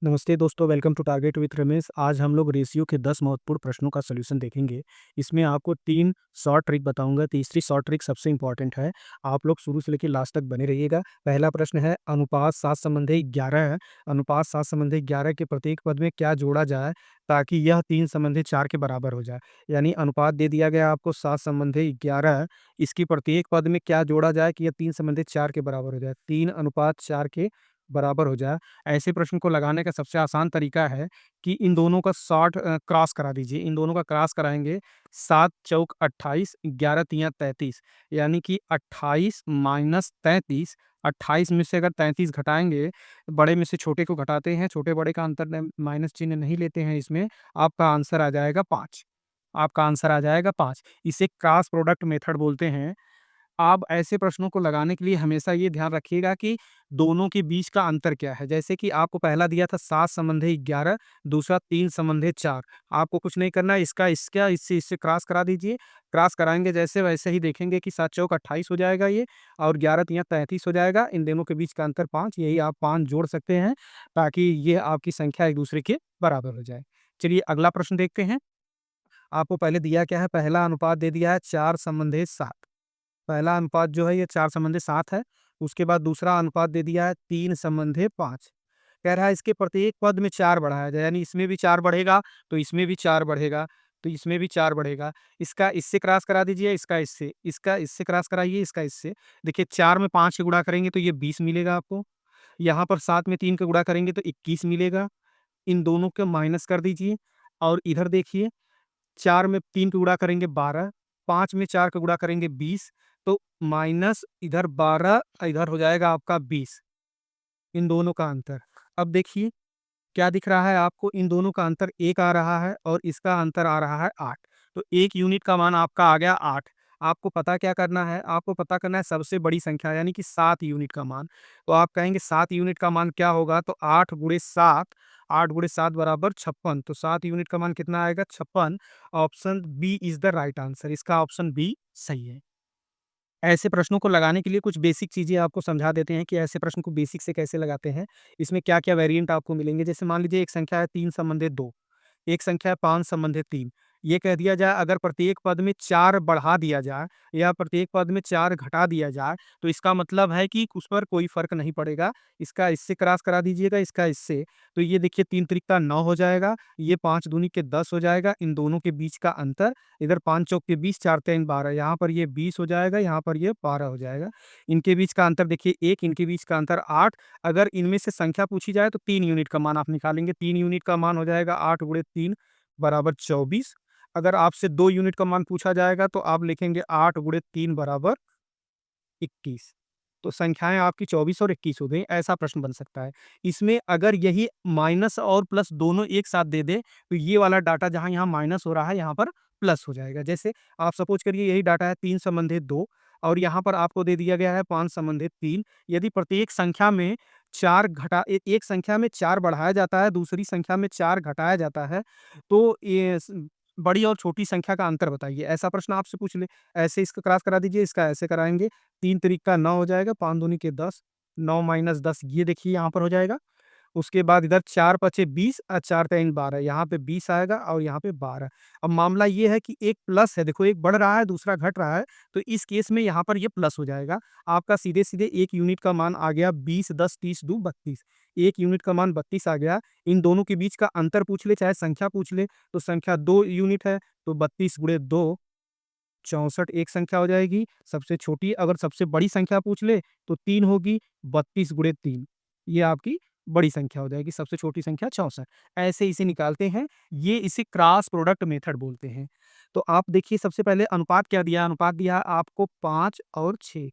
नमस्ते दोस्तों, welcome to target with Ramesh. आज हम लोग रेशियो के 10 महत्वपूर्ण प्रश्नों का सॉल्यूशन देखेंगे। इसमें आपको 3 शॉर्ट ट्रिक बताऊंगा। तीसरी शॉर्ट ट्रिक सबसे इंपॉर्टेंट है। आप लोग शुरू से लेकर लास्ट तक बने रहिएगा। पहला प्रश्न है, अनुपात 7 संबंधी 11 है। अनुपात 7 संबंधी 11 के प्रत्येक पद में क्या जोड़ा जाए ताकि यह 3 संबंधी 4 के बराबर हो जाए। यानी अनुपात दे दिया गया आपको 7 संबंधी 11, इसकी प्रत्येक पद में क्या जोड़ा जाए कि यह 3 संबंधी 4 के बराबर हो जाए। 3 अनुपात 4 के बराबर हो जाए। ऐसे प्रश्न को लगाने का सबसे आसान तरीका है कि इन दोनों का क्रॉस करा दीजिए। इन दोनों का क्रॉस कराएँगे, 7 चौक 28, 11 तियाँ 33, यानी कि 28 माइनस 33। 28 में से अगर 33 घटाएँगे, बड़े में से छोटे को घटाते हैं, छोटे-बड़े का अंतर न माइनस चिन्ह नहीं लेते हैं इसमें, आपका आंसर आ जाएगा 5। आपका आंसर आ जाएगा 5। इसे क्रॉस प्रोडक्ट मेथड बोलते हैं। आप ऐसे प्रश्नों को लगाने के लिए हमेशा ये ध्यान रखिएगा कि दोनों के बीच का अंतर क्या है। जैसे कि आपको पहला दिया था 7 संबंधी 11, दूसरा 3 संबंधी 4। आपको कुछ नहीं करना है, इससे इससे क्रॉस करा दीजिए। क्रॉस कराएँगे जैसे वैसे ही देखेंगे कि 7 चौक 28 हो जाएगा ये, और 11 तियाँ 33 हो जाएगा। इन दोनों के बीच का अंतर 5, यही आप 5 जोड़ सकते हैं ताकि ये आपकी संख्या एक-दूसरे के बराबर हो जाए। चलिए अगला प्रश्न देखते हैं। आपको पहले दिया क्या है, पहला अनुपात दे दिया है 4 संबंधी 7। पहला अनुपात जो है ये 4 संबंधी 7 है। उसके बाद दूसरा अनुपात दे दिया है 3 संबंधी 5। कह रहा है इसके प्रत्येक पद में 4 बढ़ाया जाए, यानी इसमें भी 4 बढ़ेगा, तो इसमें भी 4 बढ़ेगा, तो इसमें भी 4 बढ़ेगा। इसका इससे क्रॉस करा दीजिए, इसका इससे क्रॉस कराइए, इसका इससे। देखिए 4 में 5 से गुणा करेंगे तो ये 20 मिलेगा आपको। यहाँ पर 7 में 3 का गुणा करेंगे तो 21 मिलेगा। इन दोनों को माइनस कर दीजिए और इधर देखिए, 4 में 3 का गुणा करेंगे 12, 5 में 4 का गुणा करेंगे 20, तो माइनस इधर 12, इधर हो जाएगा आपका 20, इन दोनों का अंतर। अब देखिए, क्या दिख रहा है आपको, इन दोनों का अंतर 1 आ रहा है और इसका अंतर आ रहा है 8। तो 1 यूनिट का मान आपका आ गया 8। आपको पता क्या करना है? आपको पता करना है सबसे बड़ी संख्या यानी कि 7 यूनिट का मान। तो आप कहेंगे 7 यूनिट का मान क्या होगा? तो 8 गुणे 7, 8 गुणे 7 बराबर 56। तो 7 यूनिट का मान कितना आएगा? 56। Option B is the right answer. इसका ऑप्शन बी सही है। ऐसे प्रश्नों को लगाने के लिए कुछ बेसिक चीज़ें आपको समझा देते हैं कि ऐसे प्रश्न को बेसिक से कैसे लगाते हैं। इसमें क्या-क्या वेरिएंट आपको मिलेंगे। जैसे मान लीजिए एक संख्या है 3 संबंधित 2, एक संख्या है 5 संबंधित 3। ये कह दिया जाए अगर प्रत्येक पद में 4 बढ़ा दिया जाए या प्रत्येक पद में 4 घटा दिया जाए, तो इसका मतलब है कि उस पर कोई फ़र्क नहीं पड़ेगा। इसका इससे क्रॉस करा दीजिएगा, इसका इससे। तो ये देखिए 3 त्रिक 9 हो जाएगा, ये 5 दूनी के 10 हो जाएगा। इन दोनों के बीच का अंतर, इधर 5 चौक के 20, 4 तीन 12, यहाँ पर ये 20 हो जाएगा, यहाँ पर ये 12 हो जाएगा। इनके बीच का अंतर देखिए 1, इनके बीच का अंतर 8। अगर इनमें से संख्या पूछी जाए तो 3 यूनिट का मान आप निकालेंगे। 3 यूनिट का मान हो जाएगा 8 गुणे 3 बराबर 24। अगर आपसे 2 यूनिट का मान पूछा जाएगा तो आप लिखेंगे 8 गुणे 3 बराबर 21। तो संख्याएँ आपकी 24 और 21 हो गई, ऐसा प्रश्न बन सकता है। इसमें अगर यही माइनस और प्लस दोनों एक साथ दे दे, तो ये वाला डाटा जहाँ यहाँ माइनस हो रहा है, यहाँ पर प्लस हो जाएगा। जैसे आप सपोज़ करिए यही डाटा है 3 संबंधित 2 और यहाँ पर आपको दे दिया गया है 5 संबंधित 3। यदि प्रत्येक संख्या में 4 घटा ए एक संख्या में 4 बढ़ाया जाता है, दूसरी संख्या में 4 घटाया जाता है, तो ये बड़ी और छोटी संख्या का अंतर बताइए। ऐसा प्रश्न आपसे पूछ ले। ऐसे इसका क्रॉस करा दीजिए, इसका ऐसे कराएँगे। 3 तिरिक 9 हो जाएगा, 5 दूनी के 10, 9 माइनस 10 ये देखिए यहाँ पर हो जाएगा। उसके बाद इधर 4 पचे 20 और 4 तीन 12, यहाँ पे 20 आएगा और यहाँ पे 12। अब मामला ये है कि एक प्लस है, देखो एक बढ़ रहा है, दूसरा घट रहा है, तो इस केस में यहाँ पर ये प्लस हो जाएगा। आपका सीधे-सीधे 1 यूनिट का मान आ गया 20, 10, 30, 2 32। 1 यूनिट का मान 32 आ गया। इन दोनों के बीच का अंतर पूछ ले, चाहे संख्या पूछ ले, तो संख्या 2 यूनिट है, तो 32 गुणे 2 64 एक संख्या हो जाएगी। सबसे छोटी अगर सबसे बड़ी संख्या पूछ ले तो 3 होगी, 32 गुणे 3 ये आपकी बड़ी संख्या हो जाएगी, सबसे छोटी संख्या 64। ऐसे इसे निकालते हैं, ये इसे क्रॉस प्रोडक्ट मेथड बोलते हैं। तो आप देखिए सबसे पहले अनुपात क्या दिया? अनुपात दिया आपको 5 और 6।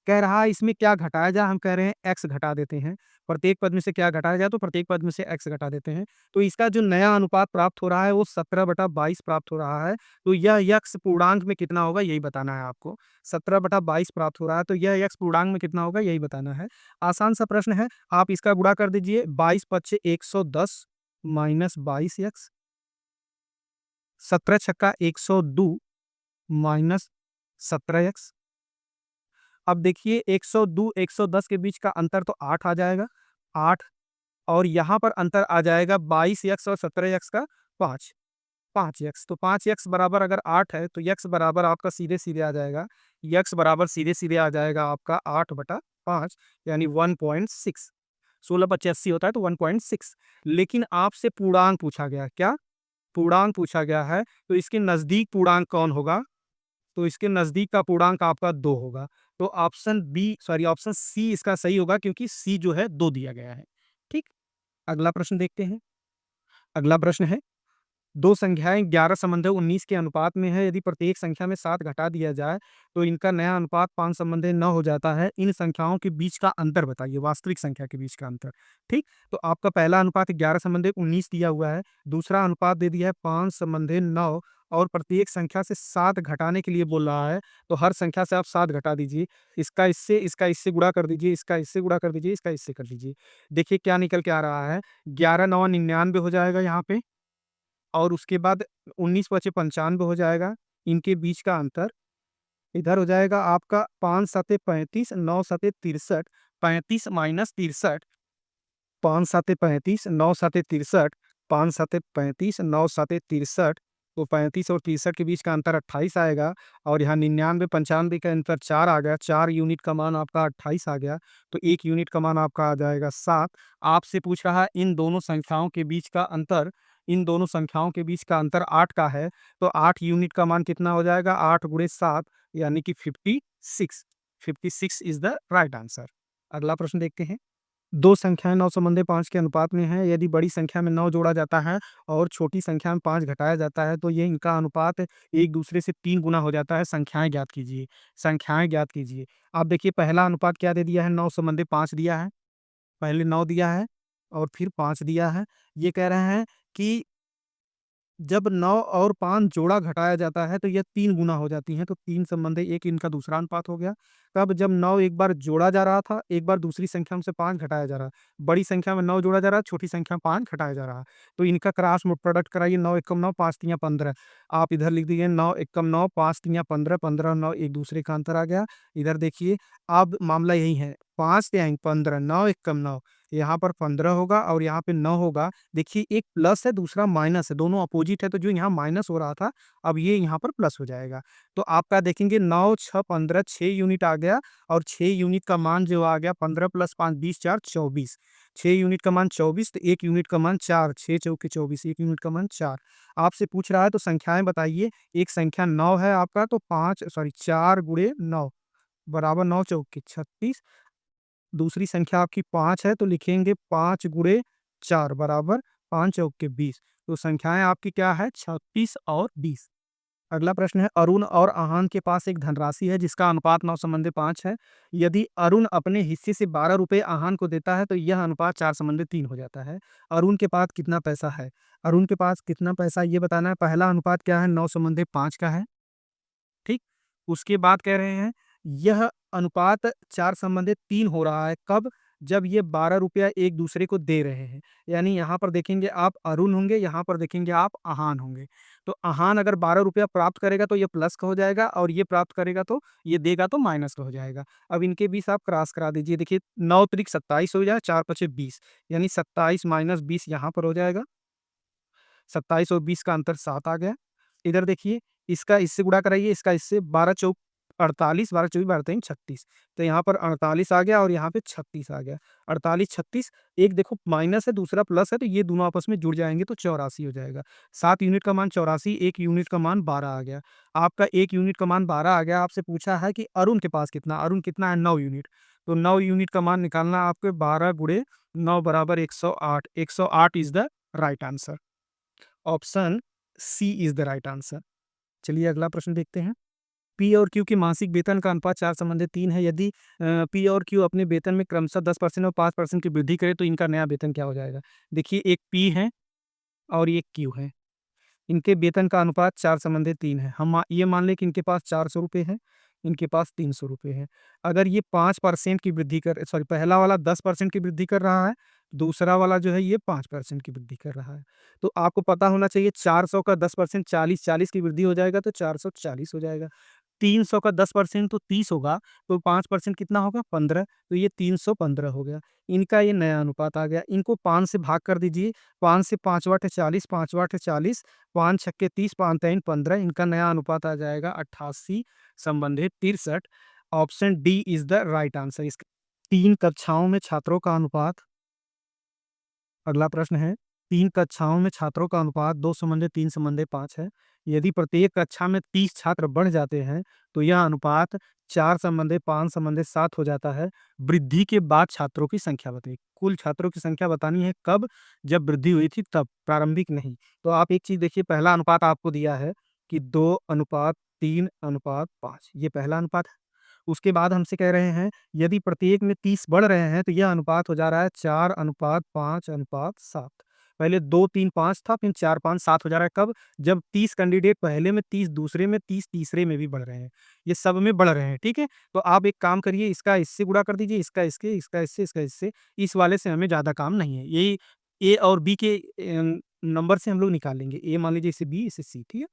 कह रहा है इसमें क्या घटाया जाए? हम कह रहे हैं x घटा देते हैं। प्रत्येक पद में से क्या घटाया जाए? तो प्रत्येक पद में से x घटा देते हैं। तो इसका जो नया अनुपात प्राप्त हो रहा है वो 17/22 प्राप्त हो रहा है। तो यह यक्स पूर्णांक में कितना होगा यही बताना है आपको। 17/22 प्राप्त हो रहा है तो यह यक्स पूर्णांक में कितना होगा यही बताना है। आसान सा प्रश्न है, आप इसका गुणा कर दीजिए। 22 पच्चे 110 माइनस 22 यक्स, 17 छक्का 102 माइनस 17 यक्स। अब देखिए 102 110 के बीच का अंतर तो 8 आ जाएगा। 8 और यहाँ पर अंतर आ जाएगा 22x और 17x का 5, 5x। तो 5x बराबर अगर 8 है तो x बराबर आपका सीधे-सीधे आ जाएगा, x बराबर सीधे-सीधे आ जाएगा आपका 8/5 यानी 1.6। 16/85 होता है तो 1.6। लेकिन आपसे पूर्णांक पूछा गया, क्या? पूर्णांक पूछा गया है, तो इसके नज़दीक पूर्णांक कौन होगा? तो इसके नज़दीक का पूर्णांक आपका 2 होगा। तो ऑप्शन सी इसका सही होगा, क्योंकि सी जो है 2 दिया गया है। ठीक? अगला प्रश्न देखते हैं। अगला प्रश्न है, दो संख्याएं 11 संबंधित 19 के अनुपात में है। यदि प्रत्येक संख्या में 7 घटा दिया जाए तो इनका नया अनुपात 5 संबंधित 9 हो जाता है। इन संख्याओं के बीच का अंतर बताइए, वास्तविक संख्या के बीच का अंतर। ठीक, तो आपका पहला अनुपात 11 संबंधित 19 दिया हुआ है, दूसरा अनुपात दे दिया है 5 संबंधित 9, और प्रत्येक संख्या से 7 घटाने के लिए बोल रहा है। तो हर संख्या से आप 7 घटा दीजिए, इसका इससे गुणा कर दीजिए, इसका इससे गुणा कर दीजिए, इसका इससे कर दीजिए। देखिए क्या निकल के आ रहा है, 11 9 99 हो जाएगा यहाँ पे, और उसके बाद 19 बचे 95 हो जाएगा। इनके बीच का अंतर इधर हो जाएगा आपका 5 सते 35, 9 सते 63, 35 माइनस 63, 5 सते 35, 9 सते 63, 5 सते 35, 9 सते 63, तो 35 और 63 के बीच का अंतर 28 आएगा, और यहाँ 99-95 का अंतर 4 आ गया, 4 यूनिट का मान आपका 28 आ गया, तो 1 यूनिट का मान आपका आ जाएगा 7। आपसे पूछ रहा है इन दोनों संख्याओं के बीच का अंतर, इन दोनों संख्याओं के बीच का अंतर 8 का है, तो 8 यूनिट का मान कितना हो जाएगा? 8 गुणे 7 यानी कि 56। 56 इज द राइट आंसर। अगला प्रश्न देखते हैं। दो संख्याएं 9 संबंधी 5 के अनुपात में हैं। यदि बड़ी संख्या में 9 जोड़ा जाता है और छोटी संख्या में 5 घटाया जाता है तो ये इनका अनुपात एक दूसरे से 3 गुना हो जाता है। संख्याएं ज्ञात कीजिए, संख्याएं ज्ञात कीजिए। आप देखिए पहला अनुपात क्या दे दिया है, 9 संबंधी 5 दिया है, पहले 9 दिया है और फिर 5 दिया है। ये कह रहे हैं कि जब 9 और 5 जोड़ा घटाया जाता है तो यह 3 गुना हो जाती हैं, तो 3 संबंधी 1 इनका दूसरा अनुपात हो गया। तब जब 9 एक बार जोड़ा जा रहा था, एक बार दूसरी संख्या में से 5 घटाया जा रहा है। बड़ी संख्या में 9 जोड़ा जा रहा है, छोटी संख्या में 5 घटाया जा रहा है। तो इनका क्रॉस प्रोडक्ट कराइए, 9 एकम 9, 5 तियाँ 15। आप इधर लिख दीजिए 9 एकम 9, 5 तियाँ 15, 15 और 9 एक दूसरे का अंतर आ गया। इधर देखिए, अब मामला यही है, 5 तियाँ 15, 9 एकम 9, यहाँ पर 15 होगा और यहाँ पे 9 होगा। देखिए एक प्लस है, दूसरा माइनस है, दोनों अपोजिट है, तो जो यहाँ माइनस हो रहा था, अब ये यहाँ पर प्लस हो जाएगा। तो आपका देखेंगे 9 6 15, 6 यूनिट आ गया, और 6 यूनिट का मान जो आ गया 15 + 5 20 4 24। 6 यूनिट का मान 24, तो 1 यूनिट का मान 4, 6 चौके 24, 1 यूनिट का मान 4। आपसे पूछ रहा है तो संख्याएं बताइए। एक संख्या 9 है आपका, तो 4 गुणे 9 बराबर 9 चौके 36। दूसरी संख्या आपकी 5 है, तो लिखेंगे 5 गुणे 4 बराबर 5 चौके 20। तो संख्याएं आपकी क्या है, 36 और 20। अगला प्रश्न है, अरुण और आहान के पास एक धनराशि है जिसका अनुपात 9 संबंधी 5 है। यदि अरुण अपने हिस्से से 12 रुपए आहान को देता है तो यह अनुपात 4 संबंधी 3 हो जाता है। अरुण के पास कितना पैसा है? अरुण के पास कितना पैसा ये बताना है। पहला अनुपात क्या है, 9 संबंधी 5 का है। ठीक? उसके बाद कह रहे हैं यह अनुपात 4 संबंधित 3 हो रहा है, कब? जब ये 12 रुपया एक दूसरे को दे रहे हैं। यानी यहाँ पर देखेंगे आप अरुण होंगे, यहाँ पर देखेंगे आप आहान होंगे। तो आहान अगर 12 रुपया प्राप्त करेगा तो ये प्लस का हो जाएगा, और ये प्राप्त करेगा तो ये देगा तो माइनस का हो जाएगा। अब इनके बीच आप क्रॉस करा दीजिए। देखिए 9 त्रिक 27 हो जाए, 4 पचे 20, यानी 27 माइनस 20 यहाँ पर हो जाएगा। 27 और 20 का अंतर 7 आ गया। इधर देखिए, इसका इससे गुणा कराइए, इसका इससे, 12 चौक 48, 12 चौबीस 12 तेईं 36। तो यहाँ पर 48 आ गया और यहाँ पे 36 आ गया। 48 36, एक देखो माइनस है, दूसरा प्लस है, तो ये दोनों आपस में जुड़ जाएंगे तो 84 हो जाएगा। 7 यूनिट का मान 84, 1 यूनिट का मान 12 आ गया। आपका 1 यूनिट का मान 12 आ गया। आपसे पूछा है कि अरुण के पास कितना, अरुण कितना है, 9 यूनिट। तो 9 यूनिट का मान निकालना आपके 12 गुणे 9 बराबर 108। 108 is the right answer. Option C is the right answer. चलिए अगला प्रश्न देखते हैं। पी और क्यू के मासिक वेतन का अनुपात 4 संबंधित 3 है। यदि पी और क्यू अपने वेतन में क्रमशः 10% और 5% की वृद्धि करे तो इनका नया वेतन क्या हो जाएगा? देखिए एक पी है और एक क्यू है। इनके वेतन का अनुपात 4 संबंधित 3 है। हम ये मान लें कि इनके पास 400 रुपये है, इनके पास 300 रुपये है। अगर ये 5% की वृद्धि कर सॉरी पहला वाला 10% की वृद्धि कर रहा है, दूसरा वाला जो है ये 5% की वृद्धि कर रहा है। तो आपको पता होना चाहिए 400 का 10% 40, 40 की वृद्धि हो जाएगा तो 440 हो जाएगा। 300 का 10% तो 30 होगा, तो 5% कितना होगा? 15, तो ये 315 हो गया। इनका ये नया अनुपात आ गया। इनको 5 से भाग कर दीजिए, 5 से 5 वाट 40, 5 वाट 40, 5 छक्के 30, 5 तीन 15, इनका नया अनुपात आ जाएगा 88 संबंधित 63। Option D is the right answer. इसका 3 कक्षाओं में छात्रों का अनुपात, अगला प्रश्न है, 3 कक्षाओं में छात्रों का अनुपात 2 संबंधित 3 संबंधित 5 है। यदि प्रत्येक कक्षा में 30 छात्र बढ़ जाते हैं, तो यह अनुपात 4 संबंधित 5 संबंधित 7 हो जाता है। वृद्धि के बाद छात्रों की संख्या बताइए। कुल छात्रों की संख्या बतानी है कब? जब वृद्धि हुई थी तब, प्रारंभिक नहीं। तो आप एक चीज़ देखिए, पहला अनुपात आपको दिया है कि 2:3:5, ये पहला अनुपात है। उसके बाद हमसे कह रहे हैं, यदि प्रत्येक में 30 बढ़ रहे हैं, तो यह अनुपात हो जा रहा है 4:5:7। पहले 2, 3, 5 था, फिर 4, 5, 7 हो जा रहा है कब? जब 30 कैंडिडेट पहले में, 30 दूसरे में, 30 तीसरे में भी बढ़ रहे हैं। ये सब में बढ़ रहे हैं, ठीक है? तो आप एक काम करिए, इसका इससे गुणा कर दीजिए, इसका इसके, इसका इससे, इसका इससे। इस वाले से हमें ज़्यादा काम नहीं है। यही ए और बी के नंबर से हम लोग निकालेंगे। ए मान लीजिए इसे बी, इसे सी, ठीक है?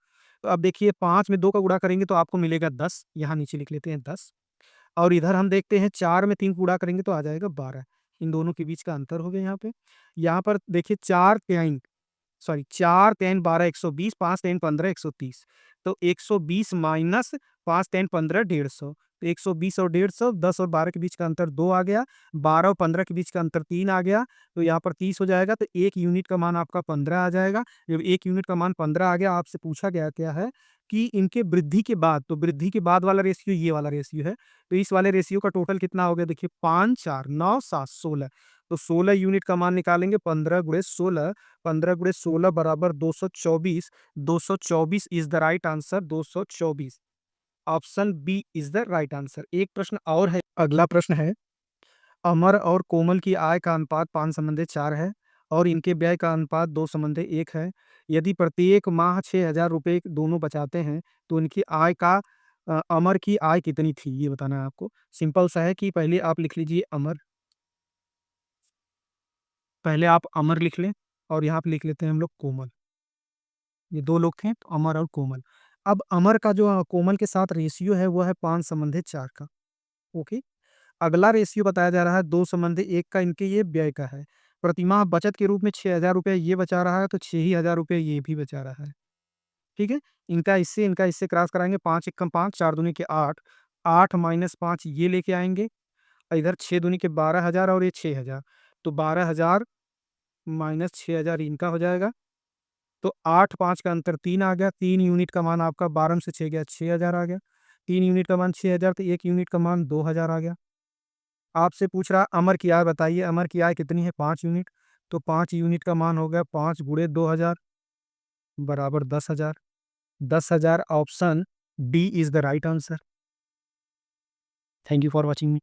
तो अब देखिए 5 में 2 का गुणा करेंगे तो आपको मिलेगा 10, यहाँ नीचे लिख लेते हैं 10। और इधर हम देखते हैं 4 में 3 गुणा करेंगे तो आ जाएगा 12। इन दोनों के बीच का अंतर हो गया यहाँ पे। यहाँ पर देखिए 4 3 12 120, 5 3 15 130। तो 120 माइनस 5 3 15 150। तो 120 और 150, 10 और 12 के बीच का अंतर 2 आ गया, 12 और 15 के बीच का अंतर 3 आ गया, तो यहाँ पर 30 हो जाएगा, तो 1 यूनिट का मान आपका 15 आ जाएगा। जब 1 यूनिट का मान 15 आ गया, आपसे पूछा गया क्या है कि इनके वृद्धि के बाद, तो वृद्धि के बाद वाला रेशियो ये वाला रेशियो है, तो इस वाले रेशियो का टोटल कितना हो गया? देखिए 5 4 9 7 16। तो 16 यूनिट का मान निकालेंगे, 15 गुणे 16, 15 गुणे 16 बराबर 224। 224 is the right answer, 224। Option B is the right answer. एक प्रश्न और है, अगला प्रश्न है, अमर और कोमल की आय का अनुपात 5 संबंधित 4 है और इनके व्यय का अनुपात 2 संबंधित 1 है। यदि प्रत्येक माह 6,000 रुपए दोनों बचाते हैं, तो इनकी आय का अमर की आय कितनी थी? ये बताना है आपको। सिंपल सा है कि पहले आप लिख लीजिए अमर, पहले आप अमर लिख लें और यहाँ पे लिख लेते हैं हम लोग कोमल। ये 2 लोग थे, तो अमर और कोमल। अब अमर का जो कोमल के साथ रेशियो है, वो है 5 संबंधित 4 का। ओके। अगला रेशियो बताया जा रहा है 2 संबंधित 1 का, इनके ये व्यय का है। प्रतिमाह बचत के रूप में 6,000 रुपए ये बचा रहा है, तो 6 ही हज़ार रुपए ये भी बचा रहा है। ठीक है? इनका इससे क्रॉस कराएँगे, 5 एकम 5, 4 दूनी के 8, 8 माइनस 5 ये लेके आएँगे और इधर 6 दूनी के 12,000 और ये 6,000। तो 12,000 माइनस 6,000 इनका हो जाएगा। तो 8 5 का अंतर 3 आ गया, 3 यूनिट का मान आपका 12 में से 6 गया, 6,000 आ गया। 3 यूनिट का मान 6,000, तो 1 यूनिट का मान 2,000 आ गया। आपसे पूछ रहा अमर की आय बताइए, अमर की आय कितनी है? 5 यूनिट। तो 5 यूनिट का मान हो गया 5 गुणे 2,000 बराबर 10,000। 10,000 option D is the right answer. Thank you for watching me.